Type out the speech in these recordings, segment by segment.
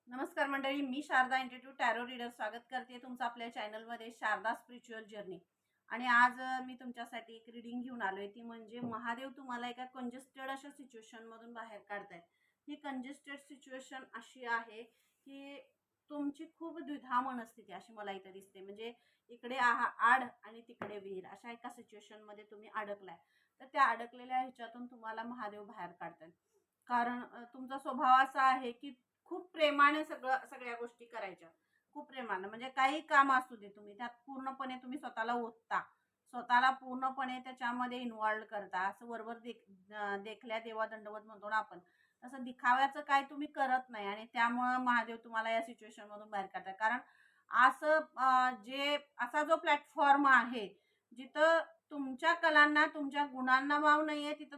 नमस्कार मंडळी, मी Sharda institute tarot reader स्वागत करते तुमचं आपल्या चॅनलमध्ये शारदा स्पिरिच्युअल जर्नी. आणि आज मी तुमच्यासाठी एक रीडिंग घेऊन आलोय. ती म्हणजे महादेव तुम्हाला एका कंजेस्टेड अशा सिच्युएशनमधून बाहेर काढतायत. ही कंजेस्टेड सिच्युएशन अशी आहे की तुमची खूप द्विधा मनस्थिती अशी मला इथं दिसते. म्हणजे इकडे आड आणि तिकडे विहीर अशा एका सिच्युएशनमध्ये तुम्ही अडकलाय. तर त्या अडकलेल्या ह्याच्यातून तुम्हाला महादेव बाहेर काढतायत. कारण तुमचा स्वभाव असा आहे की खूप प्रेमाने सगळ्या गोष्टी करायच्या. खूप प्रेमानं म्हणजे काही काम असू दे, तुम्ही त्यात पूर्णपणे तुम्ही स्वतःला ओतता. स्वतःला पूर्णपणे त्याच्यामध्ये इन्व्हॉल्व करता. असं वरवर देखल्या देवा दंडवत म्हणतो ना आपण. तसं दिखाव्याचं काही तुम्ही करत नाही आणि त्यामुळं महादेव तुम्हाला या सिच्युएशनमधून बाहेर काढतात. कारण असं असा जो प्लॅटफॉर्म आहे, जिथं तुमच्या कलांना, तुमच्या गुणांना वाव नाहीये, तिथं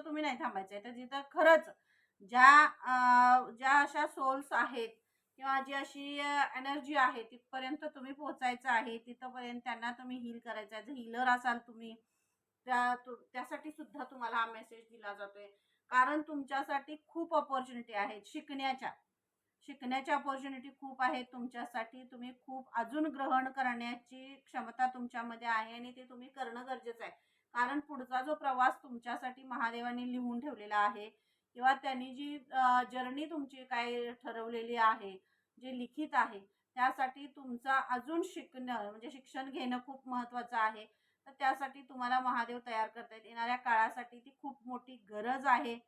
तुम्ही नाही थांबायचंय. तर जिथं खरंच ज्या अशा सोल्स आहेत किंवा जी अशी एनर्जी आहे तिथपर्यंत तुम्ही पोहोचायचं आहे. तिथपर्यंत त्यांना तुम्ही हील करायचं आहे. जर हीलर असाल तुम्ही, त्यासाठी सुद्धा तुम्हाला हा मेसेज दिला जातोय. कारण तुमच्यासाठी खूप अपॉर्च्युनिटी आहेत शिकण्याची अपॉर्च्युनिटी खूप आहे तुमच्यासाठी. तुम्ही खूप अजून ग्रहण करण्याची क्षमता तुमच्यामध्ये आहे आणि ते तुम्ही करणं गरजेचं आहे. कारण पुढचा जो प्रवास तुमच्यासाठी महादेवाने लिहून ठेवलेला आहे किंवा त्यांनी जी जर्नी तुमची काय ठरवलेली आहे, जे लिखित आहे, त्यासाठी तुमचं अजून शिकणं म्हणजे शिक्षण घेणं खूप महत्त्वाचं आहे. तर त्यासाठी तुम्हाला महादेव तयार करतायत. येणाऱ्या काळासाठी ती खूप मोठी गरज आहे.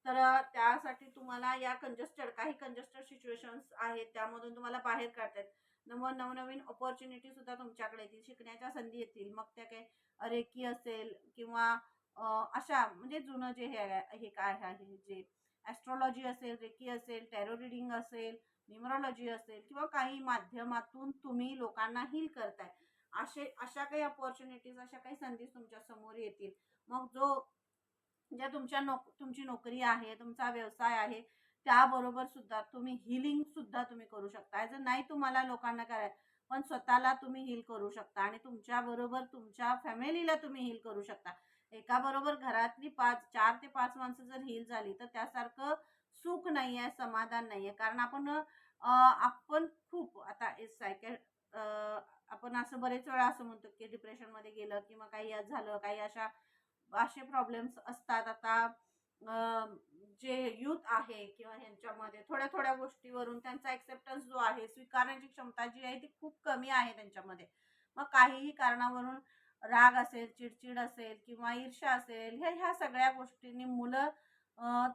तर त्यासाठी तुम्हाला या काही कंजेस्टेड सिच्युएशन्स आहेत, त्यामधून तुम्हाला बाहेर काढतायत. नवनवीन अपॉर्च्युनिटी सुद्धा तुमच्याकडे येतील, शिकण्याच्या संधी येतील. मग त्या काही रेकी असेल किंवा अशा म्हणजे जुनं जे हे काय आहे, जे ॲस्ट्रॉलॉजी असेल, रेकी असेल, टॅरो रीडिंग असेल, न्यूमरोलॉजी असेल किंवा काही माध्यमातून तुम्ही लोकांना हील करताय. अशा काही अपॉर्च्युनिटीज, अशा काही संधी तुमच्या समोर येतील. मग ज्या तुमची नोकरी आहे, तुमचा व्यवसाय आहे, त्याबरोबर सुद्धा तुम्ही हीलिंग सुद्धा तुम्ही करू शकता. जर नाही तुम्हाला लोकांना करायचं, पण स्वतःला तुम्ही हील करू शकता आणि तुमच्याबरोबर तुमच्या फॅमिलीला तुम्ही हील करू शकता. एकाबरोबर घरातली 4 ते 5 माणसं जर हील झाली, तर त्यासारखं सुख नाहीये, समाधान नाहीये. कारण आपण खूप आता आपण असं बरेच वेळा असं म्हणतो की डिप्रेशनमध्ये गेलं किंवा काही झालं, काही असे प्रॉब्लेम्स असतात. आता जे यूथ आहे किंवा ह्यांच्यामध्ये थोड्या थोड्या गोष्टीवरून त्यांचा एक्सेप्टन्स जो आहे, स्वीकारण्याची क्षमता जी आहे ती खूप कमी आहे त्यांच्यामध्ये. मग काहीही कारणावरून राग असेल, चिडचिड असेल किंवा ईर्ष्या असेल, ह्या सगळ्या गोष्टींनी मुलं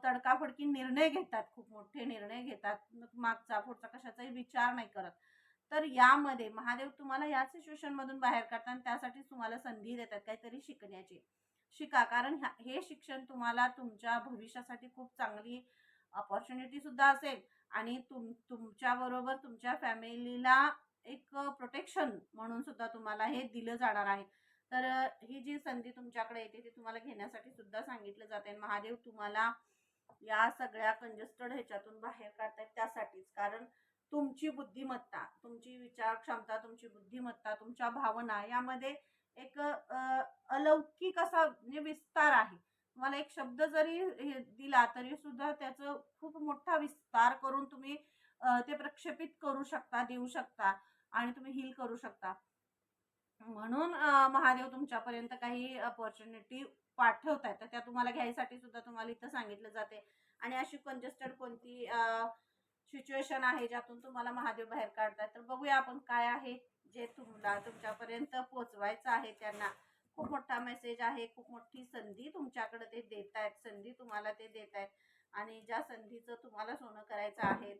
तडकाफडकी निर्णय घेतात, खूप मोठे निर्णय घेतात. मागचा पुढचा कशाचाही विचार नाही करत. तर यामध्ये महादेव तुम्हाला या सिच्युएशन मधून बाहेर काढतात आणि त्यासाठी तुम्हाला संधी देतात काहीतरी शिकण्याची. शिका, कारण हे शिक्षण तुम्हाला तुमच्या भविष्यासाठी खूप चांगली अपॉर्च्युनिटी सुद्धा असेल आणि तुमच्या बरोबर तुमच्या फॅमिलीला एक प्रोटेक्शन म्हणून सुद्धा तुम्हाला हे दिलं जाणार आहे. तर ही जी संधी तुमच्याकडे येते ती तुम्हाला घेण्यासाठी सुद्धा सांगितलं जाते. महादेव तुम्हाला या सगळ्या कंजेस्टेड ह्याच्यातून बाहेर काढतायत त्यासाठीच. कारण तुमची बुद्धिमत्ता, तुमची विचार क्षमता, तुमची बुद्धिमत्ता, तुमच्या भावना यामध्ये एक अलौकिक असा म्हणजे विस्तार आहे. तुम्हाला एक शब्द जरी दिला तरी सुद्धा त्याचं खूप मोठा विस्तार करून तुम्ही ते प्रक्षेपित करू शकता, देऊ शकता आणि तुम्ही हील करू शकता. म्हणून महादेव तुमच्यापर्यंत काही अपॉर्च्युनिटी पाठवतायत. तर त्या तुम्हाला घ्यायसाठी सुद्धा तुम्हाला इथं सांगितलं जाते. आणि अशी कंजेस्टेड कोणती सिच्युएशन आहे ज्यातून तुम्हाला महादेव बाहेर काढतायत, तर बघूया आपण काय आहे जे तुमच्यापर्यंत पोहोचवायचं आहे त्यांना. खूप मोठा मेसेज आहे, खूप मोठी संधी तुमच्याकडे ते देत आहेत, संधी तुम्हाला ते देत आहेत. आणि ज्या संधीचं तुम्हाला सोनं करायचं आहे,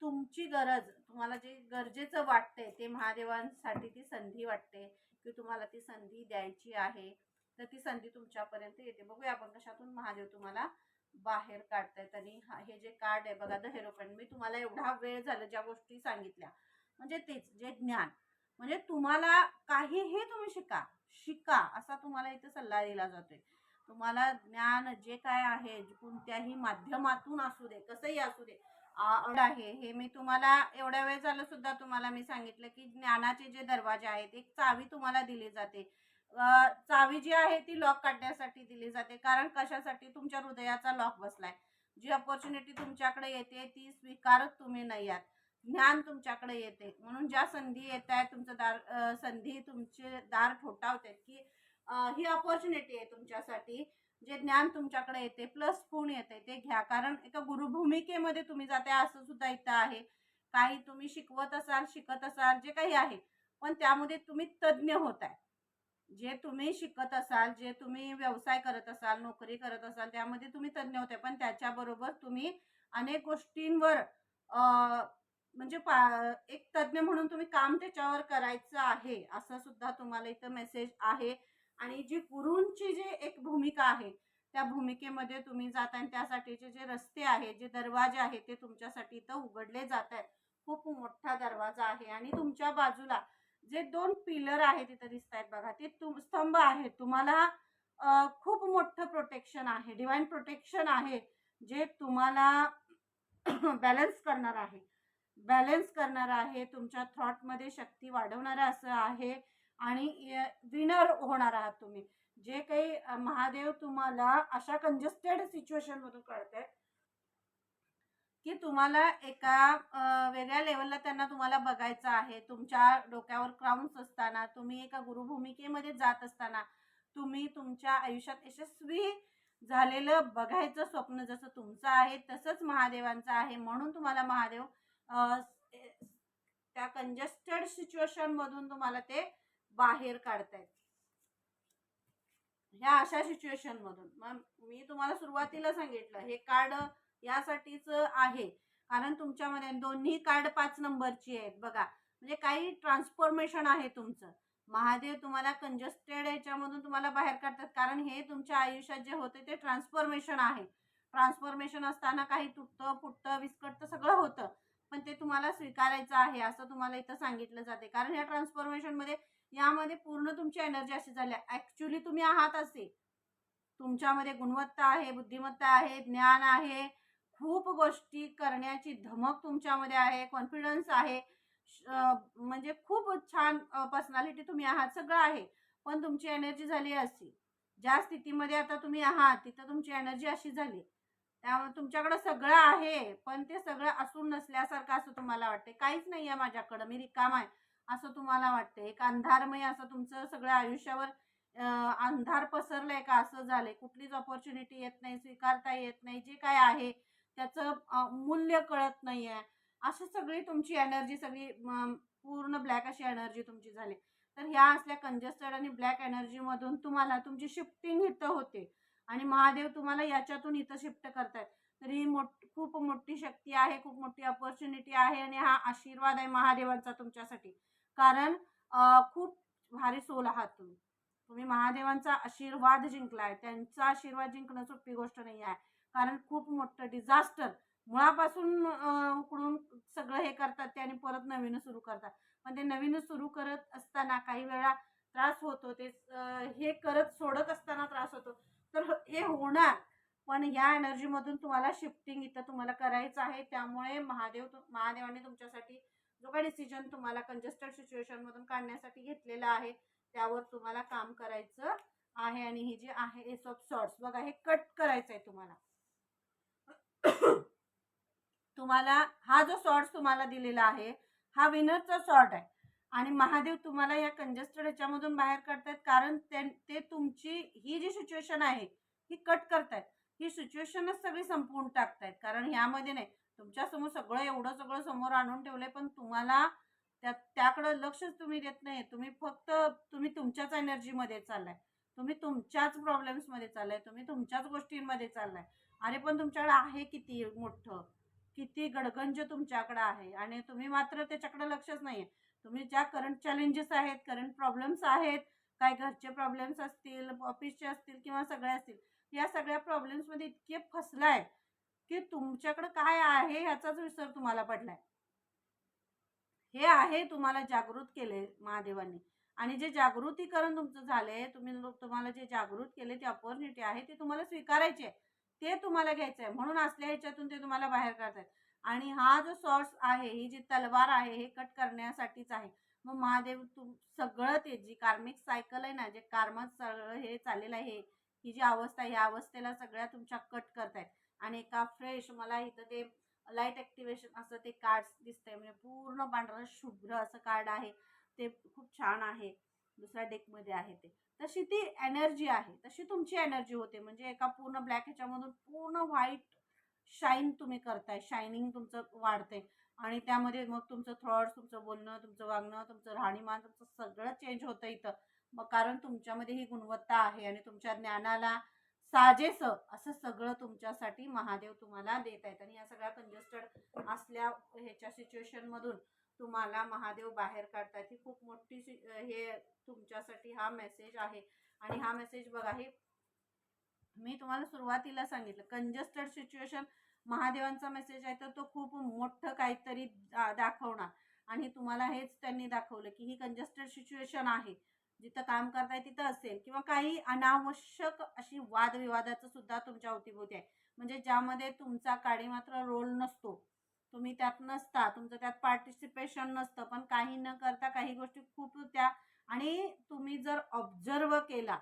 तुमची गरज, तुम्हाला जे गरजेचं वाटतंय ते महादेवांसाठी ती संधी वाटते की तुम्हाला ती संधी द्यायची आहे. तर ती संधी तुमच्यापर्यंत येते. बघूया आपण कशातून महादेव तुम्हाला बाहेर काढतायत. आणि हे जे कार्ड आहे बघा, द हेरोपॅन्ट, मी तुम्हाला एवढा वेळ झाला ज्या गोष्टी सांगितल्या, म्हणजे तेच जे ज्ञान, म्हणजे तुम्हाला काहीही तुम्ही शिका असा तुम्हाला इथे सल्ला दिला जातोय. तुम्हाला ज्ञान जे काय आहे, कोणत्याही माध्यमातून असू दे, कसंही असू दे, आहे हे मी तुम्हाला एवढ्या वेळ झालं सुद्धा तुम्हाला मी सांगितलं की ज्ञानाचे जे दरवाजे आहेत, एक चावी तुम्हाला दिली जाते. चावी जी आहे ती लॉक काढण्यासाठी दिली जाते. कारण कशासाठी? तुमच्या हृदयाचा लॉक बसलाय. जी अपॉर्च्युनिटी तुमच्याकडे येते ती स्वीकारत तुम्ही नाही आहात. ज्ञान तुमच्याकडे येते म्हणून ज्या संधी येत आहेत तुमचं दार संधी तुमचे दार ठोठावतात की ही अपॉर्च्युनिटी आहे तुमच्यासाठी. जे ज्ञान तुमच्याकडे येते प्लस गुण येते ते घ्या, कारण एका गुरुभूमिकेमध्ये तुम्ही जाते असं सुद्धा इथं आहे. काही तुम्ही शिकवत असाल, शिकत असाल, जे काही आहे, पण त्यामध्ये तुम्ही तज्ज्ञ होताय. जे तुम्ही शिकत असाल, जे तुम्ही व्यवसाय करत असाल, नोकरी करत असाल, त्यामध्ये तुम्ही तज्ञ होते. पण त्याच्याबरोबर तुम्ही अनेक गोष्टींवर म्हणजे एक तज्ञ म्हणून तुम्ही काम त्याच्यावर करायचं आहे, असं सुद्धा तुम्हाला इथं मेसेज आहे. आणि जी गुरूंची जी एक भूमिका आहे, त्या भूमिकेमध्ये तुम्ही जाताय आणि त्यासाठीचे जे रस्ते आहेत, जे दरवाजे आहेत, ते तुमच्यासाठी इथं उघडले जात आहेत. खूप मोठा दरवाजा आहे आणि तुमच्या बाजूला जे 2 पिलर आहेत तिथं दिसतायत बघा, ते स्तंभ आहेत. तुम्हाला खूप मोठं प्रोटेक्शन आहे, डिव्हाइन प्रोटेक्शन आहे, जे तुम्हाला बॅलन्स करणार आहे. बॅलन्स करणार आहे, तुमच्या थॉटमध्ये शक्ती वाढवणारं असं आहे आणि विनर होणार आहात तुम्ही. जे काही महादेव तुम्हाला अशा कंजेस्टेड सिच्युएशनमधून काढतायत, की तुम्हाला एका वेगळ्या लेवलला त्यांना तुम्हाला बघायचं आहे. तुमच्या डोक्यावर क्राउन्स असताना, तुम्ही एका गुरुभूमिकेमध्ये जात असताना, तुम्ही तुमच्या आयुष्यात यशस्वी झालेलं बघायचं स्वप्न जसं तुमचं आहे, तसंच महादेवांचं आहे. म्हणून तुम्हाला महादेव अ, त्या कंजेस्टेड सिच्युएशनमधून तुम्हाला ते बाहेर काढतायत. ह्या अशा सिच्युएशनमधून. मग मी तुम्हाला सुरुवातीला सांगितलं हे कार्ड यासाठीच आहे, कारण तुमच्यामध्ये दोन्ही कार्ड 5 नंबरची आहेत बघा. म्हणजे काही ट्रान्सफॉर्मेशन आहे तुमचं. महादेव तुम्हाला कंजेस्टेड याच्यामधून तुम्हाला बाहेर काढतात, कारण हे तुमच्या आयुष्यात जे होते ते ट्रान्सफॉर्मेशन आहे. ट्रान्सफॉर्मेशन असताना काही तुटतं, फुटतं, विस्कटतं सगळं होतं. पण ते तुम्हाला स्वीकारायचं आहे असं तुम्हाला इथं सांगितलं जाते. कारण ह्या ट्रान्सफॉर्मेशनमध्ये यामध्ये पूर्ण तुमची एनर्जी अशी झाली ॲक्च्युअली तुम्ही आहात असे. तुमच्यामध्ये गुणवत्ता आहे, बुद्धिमत्ता आहे, ज्ञान आहे, खूप गोष्टी करण्याची धमक तुमच्यामध्ये आहे, कॉन्फिडन्स आहे. म्हणजे खूप छान पर्सनॅलिटी तुम्ही आहात, सगळं आहे. पण तुमची एनर्जी झाली अशी. ज्या स्थितीमध्ये आता तुम्ही आहात, तिथं तुमची एनर्जी अशी झाली. त्यामुळे तुमच्याकडं सगळं आहे, पण ते सगळं असून नसल्यासारखं असं तुम्हाला वाटते. काहीच नाही आहे माझ्याकडं, मी रिकामा आहे, असं तुम्हाला वाटते. एक अंधारमय असं तुमचं सगळं आयुष्यावर अंधार पसरलाय का असं झालंय. कुठलीच अपॉर्च्युनिटी येत नाही, स्वीकारता येत नाही. जे काय आहे त्याचं मूल्य कळत नाहीये. अशी सगळी तुमची एनर्जी सगळी पूर्ण ब्लॅक अशी एनर्जी तुमची झाली. तर ह्या असल्या कंजेस्टेड आणि ब्लॅक एनर्जीमधून तुम्हाला तुमची शिफ्टिंग इथं होते आणि महादेव तुम्हाला याच्यातून इथं शिफ्ट करतायत. तर ही खूप मोठी शक्ती आहे, खूप मोठी अपॉर्च्युनिटी आहे आणि हा आशीर्वाद आहे महादेवांचा तुमच्यासाठी. कारण खूप भारी सोल आहात तुम्ही. तुम्ही महादेवांचा आशीर्वाद जिंकलाय. त्यांचा आशीर्वाद जिंकणं सोपी गोष्ट नाही आहे. कारण खूप मोठं डिझास्टर मुळापासून उकडून सगळं हे करतात ते आणि परत नवीन सुरू करतात. पण ते नवीन सुरू करत असताना काही वेळा त्रास होतो. ते हे करत सोडत असताना त्रास होतो. तर हे होणार. पण ह्या एनर्जीमधून तुम्हाला शिफ्टिंग इथं तुम्हाला करायचं आहे. त्यामुळे महादेवाने तुमच्यासाठी जो काही डिसिजन तुम्हाला कंजेस्टेड सिच्युएशनमधून काढण्यासाठी घेतलेला आहे, त्यावर तुम्हाला काम करायचं आहे. आणि हे जे आहे एस ऑफ सॉर्ट्स बघा, हे कट करायचं आहे तुम्हाला. तुम्हाला हा जो सॉर्ट्स तुम्हाला दिलेला आहे, हा विनरचा सॉर्ट आहे. आणि महादेव तुम्हाला या कंजेस्टेड ह्याच्यामधून बाहेर काढतायत, कारण ते तुमची ही जी सिच्युएशन आहे ही कट करतायत. ही सिच्युएशनच सगळी संपवून टाकतायत. कारण ह्यामध्ये नाही, तुमच्यासमोर सगळं एवढं सगळं समोर आणून ठेवलंय, पण तुम्हाला त्याकडं लक्षच तुम्ही देत नाही. तुम्ही फक्त तुमच्याच एनर्जीमध्ये चाललाय. तुम्ही तुमच्याच प्रॉब्लेम्समध्ये चाललाय. तुम्ही तुमच्याच गोष्टींमध्ये चाललाय. अरे पण तुमच्याकडे आहे किती मोठं, किती गडगंज तुमच्याकडे आहे आणि तुम्ही मात्र त्याच्याकडे लक्षच नाहीये. तुम्ही ज्या करंट चॅलेंजेस आहेत, करंट प्रॉब्लेम्स आहेत, काय घरचे प्रॉब्लेम्स असतील, ऑफिसचे असतील किंवा सगळे असतील, या सगळ्या प्रॉब्लेम्समध्ये इतके फसलाय की तुमच्याकडे काय आहे ह्याचाच विसर तुम्हाला पडलाय. हे आहे तुम्हाला जागृत केले महादेवांनी. आणि जे जागृतीकरण तुमचं झालंय, तुम्हाला जे जागृत केले, ती अपॉर्च्युनिटी आहे ती तुम्हाला स्वीकारायची आहे. ते तुम्हाला घ्यायचं आहे. म्हणून असल्या ह्याच्यातून ते तुम्हाला बाहेर काढतायत. आणि हा जो सॉर्स आहे, ही जी तलवार आहे, हे कट करण्यासाठीच आहे. मग महादेव सगळं ते जी कार्मिक सायकल आहे ना, जे कर्मात सगळं हे चाललेलं आहे, ही जी अवस्था आहे, ह्या अवस्थेला सगळ्या तुमच्या कट करतायत. आणि एका फ्रेश, मला इथं ते लाईट ॲक्टिव्हेशन असं ते कार्ड दिसतंय, म्हणजे पूर्ण पांढरं शुभ्र असं कार्ड आहे. ते खूप छान आहे. दुसऱ्या डेकमध्ये आहे ते. तशी ती एनर्जी आहे, तशी तुमची एनर्जी होते. म्हणजे एका पूर्ण ब्लॅक ह्याच्यामधून पूर्ण व्हाईट शाईन तुम्ही करताय, शायनिंग तुमचं वाढते आणि त्यामध्ये मग तुमचं थॉट्स, तुमचं बोलणं, तुमचं वागणं, तुमचं राहणीमान, तुमचं सगळं चेंज होतं इथं. मग कारण तुमच्यामध्ये ही गुणवत्ता आहे आणि तुमच्या ज्ञानाला साजेसं असं सगळं तुमच्यासाठी महादेव तुम्हाला देत आहेत. आणि या सगळ्या कंजेस्टेड असल्या ह्याच्या सिच्युएशनमधून तुम्हाला महादेव बाहेर काढतायत. ही खूप मोठी हे तुमच्यासाठी हा मेसेज आहे. आणि हा मेसेज बघा, हे मी तुम्हाला सुरुवातीला सांगितलं, कंजेस्टेड सिच्युएशन महादेवांचा मेसेज आहे, तर तो खूप मोठं काहीतरी दाखवणार. आणि तुम्हाला हेच त्यांनी दाखवलं की ही कंजेस्टेड सिच्युएशन आहे, जिथं काम करताय तिथं असेल, किंवा काही अनावश्यक अशी वादविवादाचं सुद्धा तुमच्या अवतीभोवती आहे, म्हणजे ज्यामध्ये तुमचा काडी मात्र रोल नसतो, तुम्ही त्यात नसता, तुमचं त्यात पार्टिसिपेशन नसतं, पण काही न करता काही गोष्टी खूप त्या, आणि तुम्ही जर ऑब्झर्व केला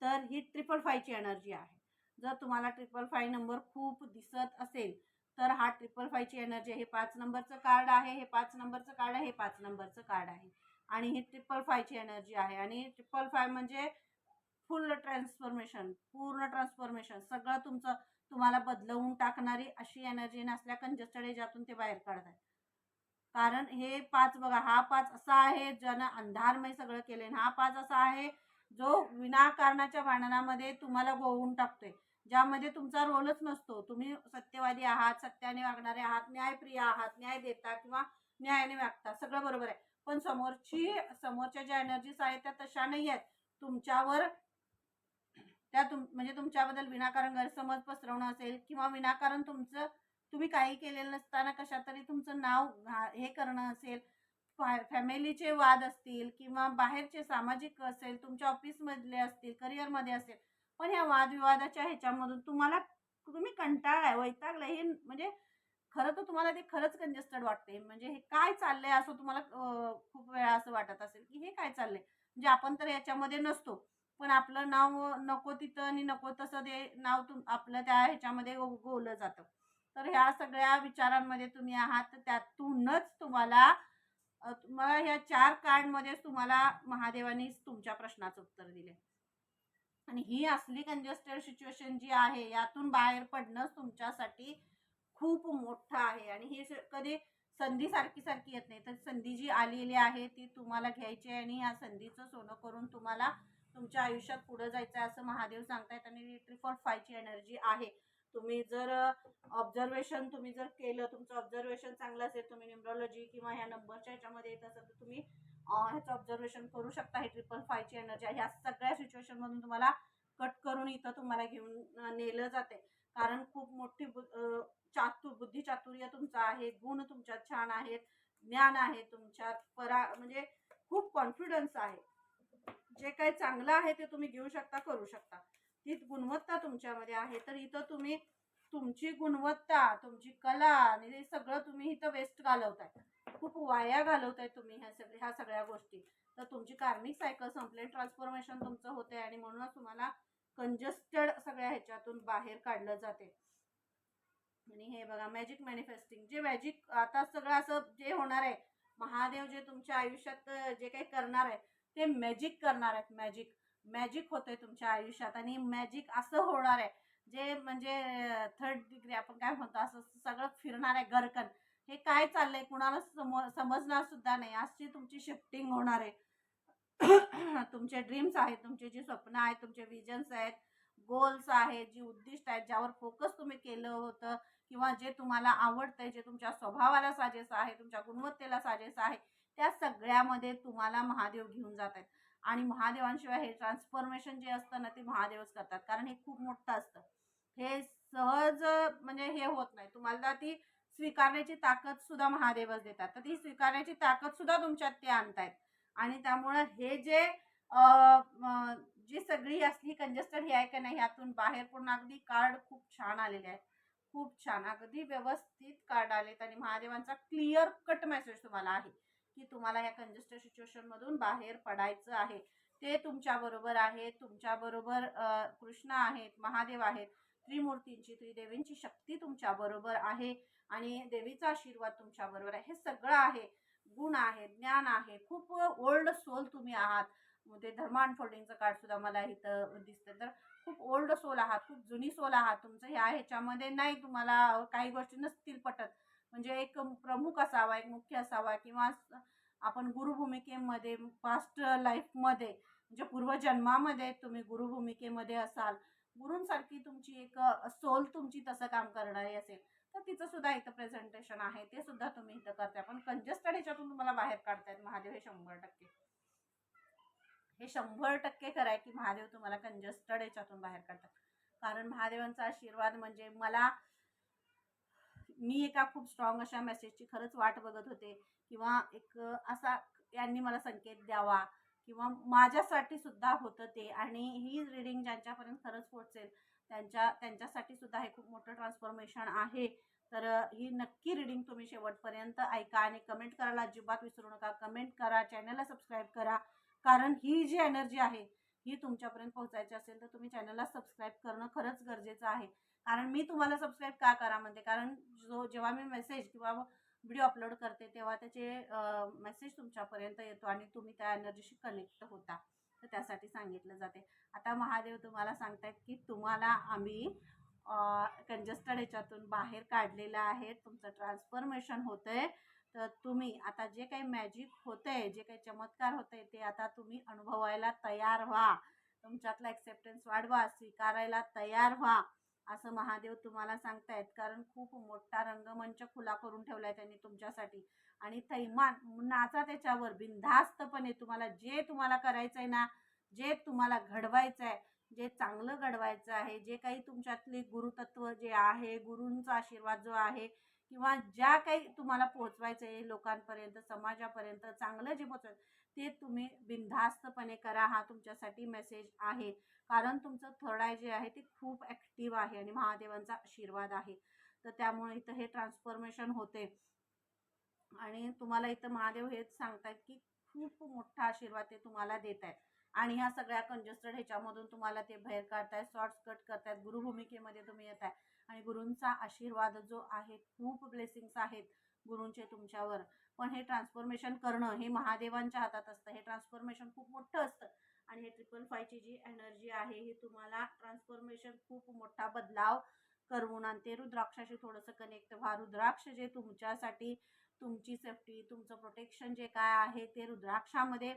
तर ही 555ची एनर्जी आहे. जर तुम्हाला 555 नंबर खूप दिसत असेल तर हा 555ची एनर्जी आहे. हे 5 नंबरचं कार्ड आहे, हे 5 नंबरचं कार्ड आहे, हे 5 नंबरचं कार्ड आहे आणि ही 555ची एनर्जी आहे. आणि 555 म्हणजे फुल ट्रान्सफॉर्मेशन, पूर्ण ट्रान्सफॉर्मेशन, सगळं तुमचं तुम्हाला बदलवून टाकणारी अशी एनर्जी नसल्या कंजेस्टेड याच्यातून ते बाहेर काढताय. कारण हे 5 बघा, हा 5 असा आहे ज्यानं अंधारमय सगळं केलंय. हा 5 असा आहे जो विनाकारणाच्या भांडणामध्ये तुम्हाला गोवून टाकतोय, ज्यामध्ये तुमचा रोलच नसतो. तुम्ही सत्यवादी आहात, सत्याने वागणारे आहात, न्यायप्रिय आहात, न्याय देता किंवा न्यायाने वागता, सगळं बरोबर आहे. पण समोरच्या ज्या एनर्जीज आहेत त्या तशा नाही आहेत. तुमच्यावर त्या म्हणजे तुमच्याबद्दल विनाकारण गैरसमज पसरवणं असेल, किंवा विनाकारण तुम्ही काही केलेलं नसताना कशा तरी तुमचं नाव हे करणं असेल, फॅमिलीचे वाद असतील किंवा बाहेरचे सामाजिक असेल, तुमच्या ऑफिसमधले असतील, करिअरमध्ये असेल. पण ह्या वादविवादाच्या ह्याच्यामधून तुम्ही कंटाळलाय, वैतागलाय, हे म्हणजे खरं तर तुम्हाला ते खरंच कंजेस्टेड वाटते. म्हणजे हे काय चाललंय असं तुम्हाला खूप वेळा असं वाटत असेल की हे काय चाललंय, म्हणजे आपण तर याच्यामध्ये नसतो, पण आपलं नाव नको तिथं आणि नको तसं ते नाव आपलं त्या ह्याच्यामध्ये गोवलं जातं. तर ह्या सगळ्या विचारांमध्ये तुम्ही आहात, तर त्यातूनच तुम्हाला ह्या 4 कार्डमध्येच तुम्हाला महादेवांनी तुमच्या प्रश्नाचं उत्तर दिले. आणि ही असली कंजेस्टेड सिच्युएशन जी आहे, यातून बाहेर पडणंच तुमच्यासाठी खूप मोठं आहे. आणि ही कधी संधी सारखी सारखी येत नाही, तर संधी जी आलेली आहे ती तुम्हाला घ्यायची आहे आणि या संधीचं सोनं करून तुम्हाला तुमच्या आयुष्यात पुढे जायचं आहे असं महादेव सांगतायत. आणि 555ची एनर्जी आहे. तुम्ही जर ऑब्झर्वेशन तुम्ही जर केलं, तुमचं ऑब्झर्वेशन चांगलं असेल, तुम्ही न्यूमरॉलॉजी किंवा ह्या नंबरच्या ह्याच्यामध्ये येत असेल, तर तुम्ही ह्याचं ऑब्झर्वेशन करू शकता. ही 555ची एनर्जी आहे. ह्या सगळ्या सिच्युएशनमधून तुम्हाला कट करून इथं तुम्हाला घेऊन नेलं जाते. कारण खूप मोठी बुद्धी चातुर्य तुमचं आहे, गुण तुमच्यात छान आहेत, ज्ञान आहे तुमच्यात, म्हणजे खूप कॉन्फिडन्स आहे. जे काही चांगलं आहे ते तुम्ही घेऊ शकता, करू शकता. ती गुणवत्ता तुमच्यामध्ये आहे. तर इथं तुम्ही तुमची गुणवत्ता, तुमची कला आणि हे सगळं तुम्ही इथं वेस्ट घालवताय, खूप वाया घालवताय तुम्ही ह्या सगळ्या गोष्टी. तर तुमची कार्मिक सायकल संपले, ट्रान्सफॉर्मेशन तुमचं होते आणि म्हणूनच तुम्हाला कंजेस्टेड सगळ्या ह्याच्यातून बाहेर काढलं जाते. आणि हे बघा, मॅजिक मॅनिफेस्टिंग, जे मॅजिक आता सगळं असं जे होणार आहे, महादेव जे तुमच्या आयुष्यात जे काही करणार आहे ते मॅजिक करणार आहेत. मॅजिक मॅजिक होतंय तुमच्या आयुष्यात. आणि मॅजिक असं होणार आहे जे म्हणजे 3rd डिग्री आपण काय म्हणतो, असं सगळं फिरणार आहे गरकन. हे काय चाललंय कुणाला समजणार सुद्धा नाही. अशी तुमची शिफ्टिंग होणार आहे. तुमचे ड्रीम्स आहेत, तुमचे जी स्वप्न आहेत, तुमचे विजन्स आहेत, गोल्स आहेत, जी उद्दिष्ट आहेत, ज्यावर फोकस तुम्ही केलं होतं, किंवा जे तुम्हाला आवडतंय, जे तुमच्या स्वभावाला साजेसं आहे, तुमच्या गुणवत्तेला साजेसं आहे, त्या सगळ्यामध्ये तुम्हाला महादेव घेऊन जात आहेत. आणि महादेवांशिवाय हे ट्रान्सफॉर्मेशन जे असतं ना, ते महादेवच करतात. कारण हे खूप मोठं असतं. हे सहज म्हणजे हे होत नाही. तुम्हाला ती स्वीकारण्याची ताकद सुद्धा महादेवच देतात. तर ती स्वीकारण्याची ताकद सुद्धा तुमच्यात ते आणतायत. आणि त्यामुळं हे जे जी सगळी असली कंजेस्टेड हे आहे का नाही, ह्यातून बाहेर पडून अगदी कार्ड खूप छान आलेले आहेत. खूप छान, अगदी व्यवस्थित कार्ड आलेत आणि महादेवांचा क्लिअर कट मेसेज तुम्हाला आहे की तुम्हाला या कंजेस्टेड सिच्युएशनमधून बाहेर पडायचं आहे. ते तुमच्याबरोबर आहे, तुमच्याबरोबर कृष्ण आहेत, महादेव आहेत. त्रिमूर्तींची त्रिदेवींची शक्ती तुमच्या बरोबर आहे आणि देवीचा आशीर्वाद तुमच्या बरोबर आहे. हे सगळं आहे, गुण आहे, ज्ञान आहे. खूप ओल्ड सोल तुम्ही आहात. ते धर्मा अनफोल्डिंगचं कार्ड सुद्धा मला इथं दिसतं. तर खूप ओल्ड सोल आहात, खूप जुनी सोल आहात. तुमचं ह्याच्यामध्ये नाही, तुम्हाला काही गोष्टी नसतील पटत. म्हणजे एक प्रमुख असावा, एक मुख्य असावा, किंवा आपण गुरुभूमिकेमध्ये पास्ट लाईफमध्ये म्हणजे पूर्वजन्मामध्ये तुम्ही गुरुभूमिकेमध्ये असाल. गुरूंसारखी तुमची एक सोल तुमची तसं काम करणारी असेल, तर तिचं सुद्धा इथं प्रेझेंटेशन आहे. ते सुद्धा तुम्ही इथं करताय. पण कंजस्टेड ह्याच्यातून तुम्हाला बाहेर काढतायत महादेव हे 100%. हे 100% खरं की महादेव तुम्हाला कंजस्टेड ह्याच्यातून बाहेर काढतात. कारण महादेवांचा आशीर्वाद म्हणजे मी एका खूप स्ट्रॉंग अशा मेसेजची खरंच वाट बघत होते, किंवा एक असा यांनी मला संकेत द्यावा, किंवा माझ्यासाठी सुद्धा होतं ते. आणि ही रीडिंग ज्यांच्यापर्यंत खरंच पोहोचेल त्यांच्यासाठी सुद्धा हे खूप मोठं ट्रान्सफॉर्मेशन आहे. तर ही नक्की रीडिंग तुम्ही शेवटपर्यंत ऐका आणि कमेंट करायला अजिबात विसरू नका. कमेंट करा, चॅनलला सबस्क्राईब करा. कारण ही जी एनर्जी आहे ही तुमच्यापर्यंत पोहोचायची असेल तर तुम्ही चॅनलला सबस्क्राईब करणं खरंच गरजेचं आहे. कारण मी तुम्हाला सबस्क्राईब का करा म्हणते, कारण जेव्हा मी मेसेज किंवा व्हिडिओ अपलोड करते तेव्हा त्याचे मेसेज तुमच्यापर्यंत येतो आणि तुम्ही त्या एनर्जीशी कनेक्ट होता. तर त्यासाठी सांगितलं जाते. आता महादेव तुम्हाला सांगतायत की तुम्हाला आम्ही कंजस्टेड ह्याच्यातून बाहेर काढलेलं आहे. तुमचं ट्रान्सफॉर्मेशन होतंय. तर तुम्ही आता जे काही मॅजिक होतंय, जे काही चमत्कार होतंय ते आता तुम्ही अनुभवायला तयार व्हा. तुमच्यातला एक्सेप्टन्स वाढवा, स्वीकारायला तयार व्हा, असं महादेव तुम्हाला सांगतायत. कारण खूप मोठा रंगमंच खुला करून ठेवलाय त्यांनी तुमच्यासाठी. आणि थैमान नाचा त्याच्यावर बिनधास्तपणे. तुम्हाला करायचंय ना, जे तुम्हाला घडवायचं आहे, जे चांगलं घडवायचं आहे, जे काही तुमच्यातले गुरुतत्व जे आहे, गुरूंचा आशीर्वाद जो आहे, किंवा ज्या काही तुम्हाला पोहोचवायचं आहे लोकांपर्यंत, समाजापर्यंत चांगलं जे पोहोचवायचं ते तुम्ही बिनधास्तपणे करा. हा तुमच्यासाठी मेसेज आहे. कारण तुमचं थर्ड आय जे आहे ते खूप ॲक्टिव्ह आहे आणि महादेवांचा आशीर्वाद आहे. तर त्यामुळे इथं हे ट्रान्सफॉर्मेशन होते. आणि तुम्हाला इथं महादेव हेच सांगतायत की खूप मोठा आशीर्वाद ते तुम्हाला देत आहेत. आणि ह्या सगळ्या कंजस्टेड ह्याच्यामधून तुम्हाला ते बाहेर काढतायत, शॉर्ट्स कट करतायत, गुरुभूमिकेमध्ये तुम्ही येत आहे. आणि गुरूंचा आशीर्वाद जो आहे, खूप ब्लेसिंग्स आहेत गुरूंचे तुमच्यावर. पण हे ट्रान्सफॉर्मेशन करणं हे महादेवांच्या हातात असतं. हे ट्रान्सफॉर्मेशन खूप मोठं असतं. आणि हे 555ची जी एनर्जी आहे ही तुम्हाला ट्रान्सफॉर्मेशन खूप मोठा बदलाव करवून आणते. रुद्राक्षाशी थोडंसं कनेक्ट व्हा. रुद्राक्ष जे तुमच्यासाठी तुमची सेफ्टी, तुमचं प्रोटेक्शन जे काय आहे ते रुद्राक्षामध्ये,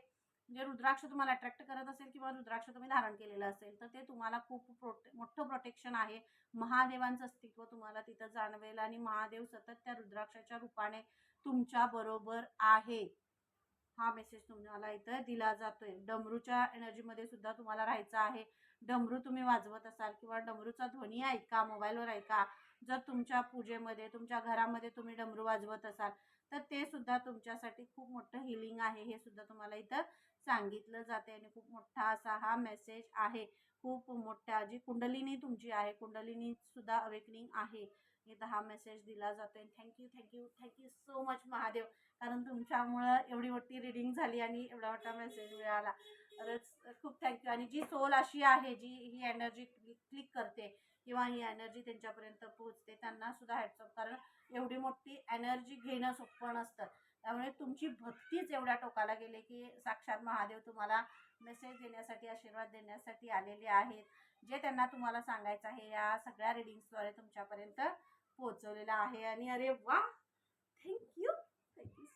म्हणजे रुद्राक्ष तुम्हाला अट्रॅक्ट करत असेल किंवा रुद्राक्ष तुम्ही धारण केलेलं असेल तर ते तुम्हाला खूप मोठं प्रोटेक्शन आहे. महादेवांचं अस्तित्व तुम्हाला तिथं जाणवेल आणि महादेव सतत त्या रुद्राक्षाच्या रूपाने तुमच्या बरोबर आहे. हा मेसेज तुम्हाला इथं दिला जातोय. डमरूच्या एनर्जीमध्ये सुद्धा तुम्हाला राहायचं आहे. डमरू तुम्ही वाजवत असाल किंवा डमरूचा ध्वनी ऐका, मोबाईलवर ऐका. जर तुमच्या पूजेमध्ये, तुमच्या घरामध्ये तुम्ही डमरू वाजवत असाल तर ते सुद्धा तुमच्यासाठी खूप मोठं हिलिंग आहे. हे सुद्धा तुम्हाला इथं सांगितलं जाते आणि खूप मोठा असा हा मेसेज आहे. खूप मोठ्या जी कुंडलिनी तुमची आहे, कुंडलिनी सुद्धा अवेकनिंग आहे. इथं हा मेसेज दिला जातोय. Thank you thank you thank you so much Mahadev. कारण तुमच्यामुळं एवढी मोठी रीडिंग झाली आणि एवढा मोठा मेसेज मिळाला. खरंच खूप थँक्यू. आणि जी सोल अशी आहे जी ही एनर्जी क्लिक करते किंवा ही एनर्जी त्यांच्यापर्यंत पोहोचते त्यांना सुद्धा हॅट्सअप. कारण एवढी मोठी एनर्जी घेणं सोपं नसतं. त्यामुळे तुमची भक्तीच एवढ्या टोकाला गेले की साक्षात महादेव तुम्हाला मेसेज देण्यासाठी, आशीर्वाद देण्यासाठी आलेले आहेत. जे त्यांना तुम्हाला सांगायचं आहे या सगळ्या रीडिंग्सद्वारे तुमच्यापर्यंत पोहोचवलेलं आहे. आणि अरे वा, थँक्यू थँक्यू.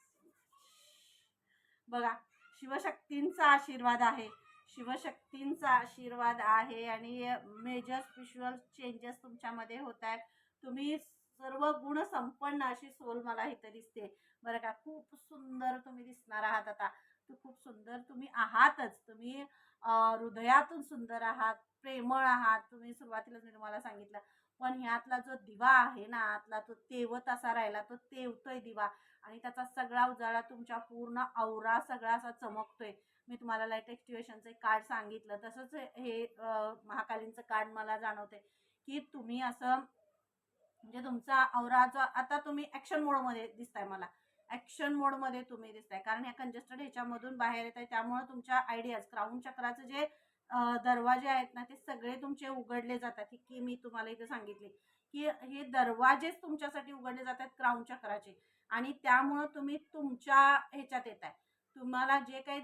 बघा, शिवशक्तींचा आशीर्वाद आहे, शिवशक्तींचा आशीर्वाद आहे. आणि मेजर स्पिरिच्युअल चेंजेस तुमच्यामध्ये होत आहेत. तुम्ही सर्व गुण संपन्न अशी सोल मला इथं दिसते बरं का. खूप सुंदर तुम्ही दिसणार आहात आता. खूप सुंदर तुम्ही आहातच. तुम्ही हृदयातून सुंदर आहात, प्रेमळ आहात. तुम्ही सुरुवातीलाच मी तुम्हाला सांगितलं. पण ह्यातला जो दिवा आहे ना आतला, तो तेवत असा राहिला, तो तेवतोय दिवा. आणि त्याचा सगळा उजाळा तुमच्या पूर्ण औरा सगळा असा चमकतोय. मी तुम्हाला लाईट ॲक्टिव्हेशनचं एक कार्ड सांगितलं तसंच हे महाकालींचं कार्ड मला जाणवते की तुम्ही असं, म्हणजे तुमचा औरा जो आता तुम्ही ॲक्शन मोडमध्ये दिसताय मला. ॲक्शन मोडमध्ये तुम्ही दिसताय. कारण ह्या कंजस्टेड ह्याच्यामधून बाहेर येत आहे. त्यामुळे तुमच्या आयडियाज, क्राऊन चक्राचं जे दरवाजे आहेत ना ते सगळे तुमचे उघडले जातात, की मी तुम्हाला इथे सांगितले की हे दरवाजेच तुमच्यासाठी उघडले जातात क्राऊन चक्राचे. आणि त्यामुळं तुम्ही तुमच्या ह्याच्यात येताय. तुम्हाला जे काही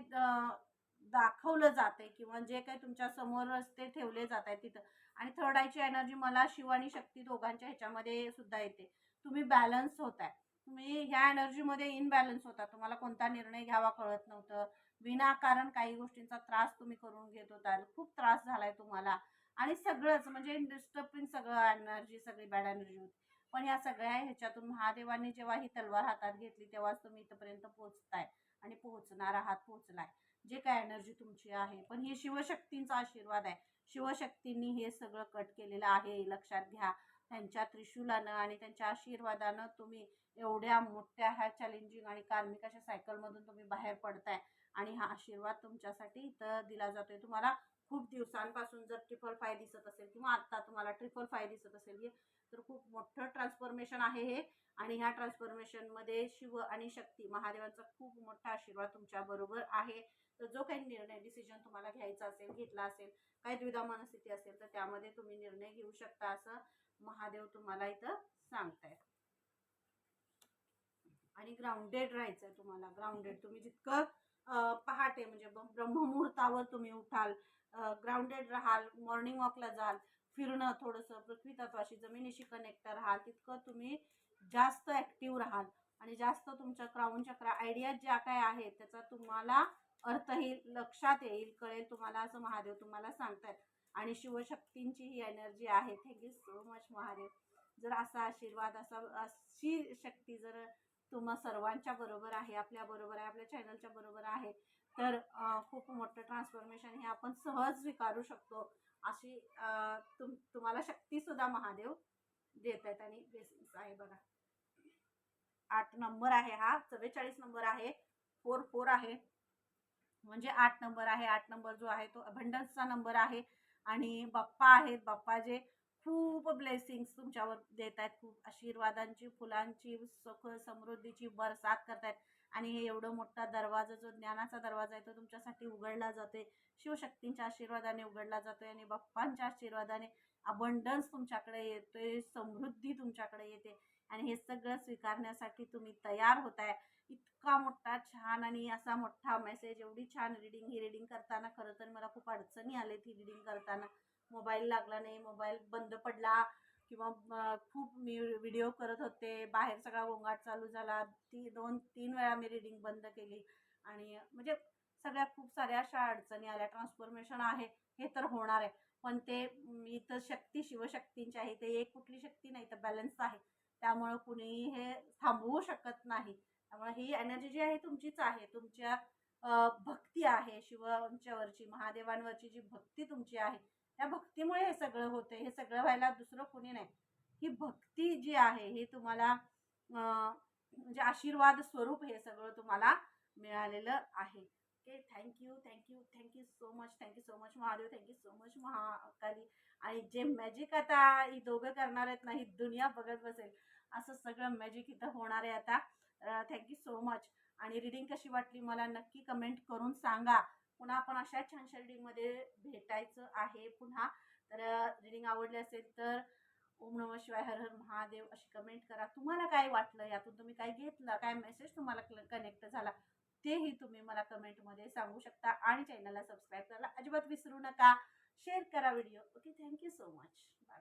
दाखवलं जातंय किंवा जे काही तुमच्या समोर रस्ते ठेवले जात आहेत तिथं. आणि थर्ड आयची एनर्जी मला शिव आणि शक्ती दोघांच्या ह्याच्यामध्ये सुद्धा येते. तुम्ही बॅलन्स होताय. तुम्ही ह्या एनर्जीमध्ये इनबॅलन्स होता. तुम्हाला कोणता निर्णय घ्यावा कळत नव्हतं. विनाकारण काही गोष्टींचा त्रास तुम्ही करून घेत होता. खूप त्रास झालाय तुम्हाला आणि सगळंच म्हणजे डिस्टर्बिंग सगळं एनर्जी, सगळी बॅड एनर्जी होती. पण ह्या सगळ्या ह्याच्यातून महादेवांनी जेव्हा ही तलवार हातात घेतली तेव्हाच तुम्ही इथपर्यंत पोहोचताय आणि पोहोचणार आहात, पोहोचलाय. जे काय एनर्जी तुमची आहे. पण ही शिवशक्तींचा आशीर्वाद आहे. शिवशक्तींनी हे सगळं कट केलेलं आहे, लक्षात घ्या. त्यांच्या त्रिशूलानं आणि त्यांच्या आशीर्वादानं तुम्ही एवढ्या मोठ्या ह्या चॅलेंजिंग आणि कार्मिक अशा सायकलमधून तुम्ही बाहेर पडताय. आणि हा आशीर्वाद तुमच्यासाठी इथं दिला जातोय. तुम्हाला खूप दिवसांपासून जर 555 दिसत असेल किंवा आत्ता तुम्हाला 555 दिसत असेल, तर खूप मोठं ट्रान्सफॉर्मेशन आहे हे. आणि ह्या ट्रान्सफॉर्मेशनमध्ये शिव आणि शक्ती महादेवांचा खूप मोठा आशीर्वाद तुमच्याबरोबर आहे. तर जो काही निर्णय, डिसिजन तुम्हाला घ्यायचा असेल, घेतला असेल, काही द्विधा मनस्थिती असेल, तर त्यामध्ये तुम्ही निर्णय घेऊ शकता असं महादेव तुम्हाला इथं सांगतायत. आणि ग्राउंडेड राहायचंय तुम्हाला. ग्राउंडेड तुम्ही जितकं पहाटे म्हणजे ब्रह्ममुहूर्तावर तुम्ही उठाल, ग्राउंडेड राहाल, मॉर्निंग वॉकला जाल, फिरणं थोडंसं पृथ्वी तत्वाशी, जमिनीशी कनेक्ट राहाल, तितकं तुम्ही जास्त ॲक्टिव्ह राहाल आणि जास्त तुमच्या क्राऊन चक्र आयडिया ज्या काय आहेत त्याचा तुम्हाला अर्थ येईल, लक्षात येईल, कळेल तुम्हाला असं महादेव तुम्हाला सांगतायत. आणि शिवशक्तींची ही एनर्जी आहे. Thank you so much Mahadev. जर असा आशीर्वाद, अशी शक्ती जर तुम्हा सर्वांच्या बरोबर आहे, आपल्या बरोबर आहे, आपल्या चॅनलच्या बरोबर आहे, तर खूप मोठं ट्रान्सफॉर्मेशन हे आपण सहज स्वीकारू शकतो. अशी तुम्हाला शक्तीसुद्धा महादेव देत आहेत. आणि ब्लेसिंग्स आहे बघा. 8 नंबर आहे हा, 44 नंबर आहे, 44 आहे. म्हणजे 8 नंबर आहे. 8 नंबर जो आहे तो अबंडन्सचा नंबर आहे. आणि बाप्पा आहेत. बाप्पा जे खूप ब्लेसिंग्स तुमच्यावर देत आहेत. खूप आशीर्वादांची, फुलांची, सुख समृद्धीची बरसात करतायत. आणि हे एवढं मोठा दरवाजा, जो ज्ञानाचा दरवाजा आहे, तो तुमच्यासाठी उघडला जातोय. शिवशक्तींच्या आशीर्वादाने उघडला जातोय आणि बाप्पांच्या आशीर्वादाने अबंडन्स तुमच्याकडे येतोय, समृद्धी तुमच्याकडे येते. आणि हे सगळं स्वीकारण्यासाठी तुम्ही तयार होताय. इतका मोठा छान आणि असा मोठा मेसेज, एवढी छान रीडिंग. ही रीडिंग करताना खरं तर मला खूप अडचणी आल्या. ही रीडिंग करताना मोबाईल लागला नाही, मोबाईल बंद पडला किंवा खूप मी व्हिडिओ करत होते, बाहेर सगळा गोंगाट चालू झाला. 2-3 वेळा मी रीडिंग बंद केली. आणि म्हणजे सगळ्या खूप साऱ्या अशा अडचणी आल्या. ट्रान्सफॉर्मेशन आहे हे तर होणार आहे, पण ते इथं शक्ती शिवशक्तींची आहे. ते एक कुठली शक्ती नाही, तर बॅलन्स आहे. त्यामुळं कुणीही हे थांबवू शकत नाही. त्यामुळे ही एनर्जी जी आहे तुमचीच आहे. तुमच्या भक्ती आहे शिवांच्यावरची, महादेवांवरची जी भक्ती तुमची आहे, त्या भक्तीमुळे हे सगळं होतंय. हे सगळं व्हायला दुसरं कुणी नाही. ही भक्ती जी आहे हे तुम्हाला म्हणजे आशीर्वाद स्वरूप हे सगळं तुम्हाला मिळालेलं आहे. Okay, thank you, thank you, thank you so much, thank you so much Mahadev, thank you so much Mahakali. आणि जे मॅजिक आता ही दोघं करणार आहेत ना, ही दुनिया बघत बसेल असं सगळं मॅजिक इथं होणार आहे आता. Thank you so much. आणि रीडिंग कशी वाटली मला नक्की कमेंट करून सांगा. पुन्हा आपण अशा छानशा रीडिंगमध्ये भेटायचं आहे पुन्हा. तर रीडिंग आवडली असेल तर ओम नमः शिवाय, हर हर महादेव अशी कमेंट करा. तुम्हाला काय वाटलं, यातून तुम्ही काय घेतलं, काय मेसेज तुम्हाला कनेक्ट झाला, तेही तुम्ही मला कमेंटमध्ये सांगू शकता. आणि चॅनलला सबस्क्राईब करायला अजिबात विसरू नका. शेअर करा video. Okay, thank you so much. Bye.